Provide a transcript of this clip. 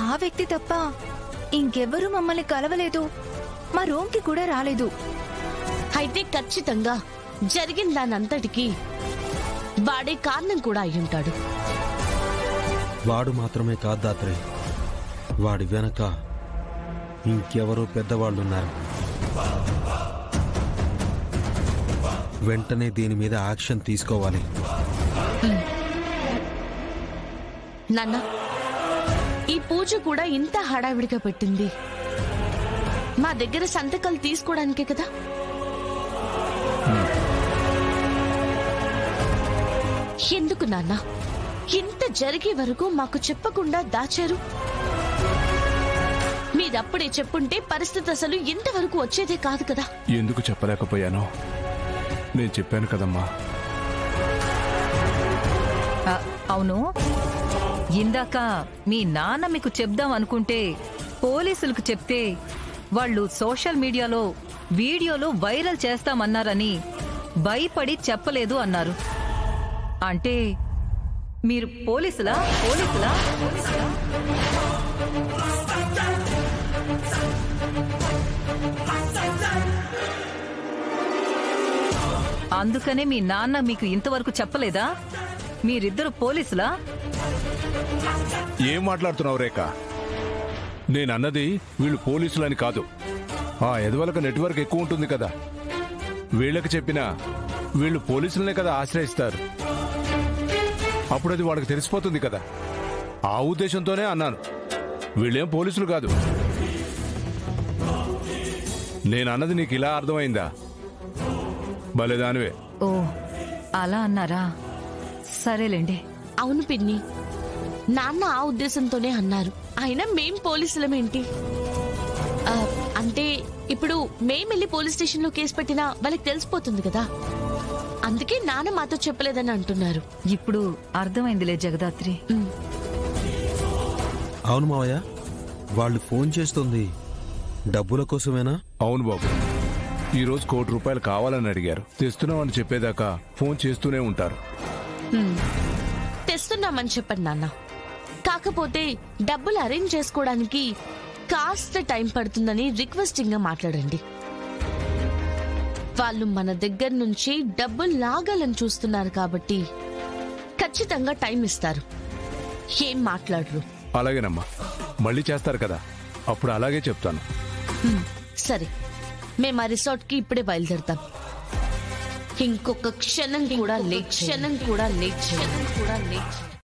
ఆ వ్యక్తి తప్ప ఇంకెవ్వరూ మమ్మల్ని కలవలేదు, మా రూమ్ కి కూడా రాలేదు. అయితే ఖచ్చితంగా జరిగిన దానంతటికీ వాడే కారణం కూడా అయ్యుంటాడు. వాడు మాత్రమే కాదు దాత్రి, వాడి వెనక ఇంకెవరో పెద్దవాళ్ళున్నారు. వెంటనే దీని మీద యాక్షన్ తీసుకోవాలి. నాన్న, ఈ పూజ కూడా ఇంత హడావిడిగా పెట్టింది మా దగ్గర సంతకాలు తీసుకోవడానికే కదా. ఎందుకు నాన్న ఇంత జరిగే వరకు మాకు చెప్పకుండా దాచారు? మీరప్పుడే చెప్పుంటే పరిస్థితి అసలు ఇంతవరకు వచ్చేదే కాదు కదా. ఎందుకు చెప్పలేకపోయాను? నేను చెప్పాను కదమ్మా. అవును, ఇందాక మీ నాన్న మీకు చెప్దాం అనుకుంటే పోలీసులకు చెప్తే వాళ్ళు సోషల్ మీడియాలో వీడియోలు వైరల్ చేస్తామన్నారని భయపడి చెప్పలేదు అన్నారు. అంటే మీరు పోలీసులా? అందుకనే మీ నాన్న మీకు ఇంతవరకు చెప్పలేదా? మీరిద్దరు పోలీసులా? ఏం మాట్లాడుతున్నావు రేఖ? నేనన్నది వీళ్ళు పోలీసులని కాదు. ఆ ఎదవలకు నెట్వర్క్ ఎక్కువ ఉంటుంది కదా, వీళ్ళకి చెప్పినా వీళ్ళు పోలీసులనే కదా ఆశ్రయిస్తారు. అప్పుడు అది వాడికి తెలిసిపోతుంది కదా. ఆ ఉద్దేశంతోనే అన్నాను, వీళ్ళేం పోలీసులు కాదు. నేనన్నది నీకు ఇలా అర్థమైందా? భలేదానివే. ఓ అలా అన్నారా? సరేలేండి. అవును పిన్ని, నాన్న ఆ ఉద్దేశంతోనే అన్నారు. అయినా మేం పోలీసులమేంటి? అంటే ఇప్పుడు మేమెళ్ళి పోలీస్ స్టేషన్ లో కేసు పెట్టినా వాళ్ళకి తెలిసిపోతుంది కదా. అందుకే నాన్న మాతో చెప్పలేదని అంటున్నారు. ఇప్పుడు అర్థమైందిలే జగదాత్రి. అవును మావయ్య, వాళ్ళు ఫోన్ చేస్తుంది డబ్బుల కోసమేనా? అవును బాబు, ఈరోజు ₹1,00,00,000 కావాలని అడిగారు. తెస్తున్నామని చెప్పేదాకా ఫోన్ చేస్తూనే ఉంటారు. తెస్తున్నామని చెప్పండి నాన్న. కాకపోతే డబ్బులు అరేంజ్ చేసుకోవడానికి కాస్త టైం పడుతుందని రిక్వెస్టింగ్ గా మాట్లాడండి. వాళ్ళు మన దగ్గర నుంచి డబ్బులు లాగాలని చూస్తున్నారు కాబట్టి ఖచ్చితంగా టైం ఇస్తారు. ఏం మాట్లాడరు. అలాగేనమ్మా, మళ్ళీ చేస్తారు కదా, అప్పుడు అలాగే చెప్తాను. సరే, మేము ఆ రిసార్ట్ కి ఇప్పుడే బయలుదేరుతాం. ఇంకొక క్షణం కూడా లేట్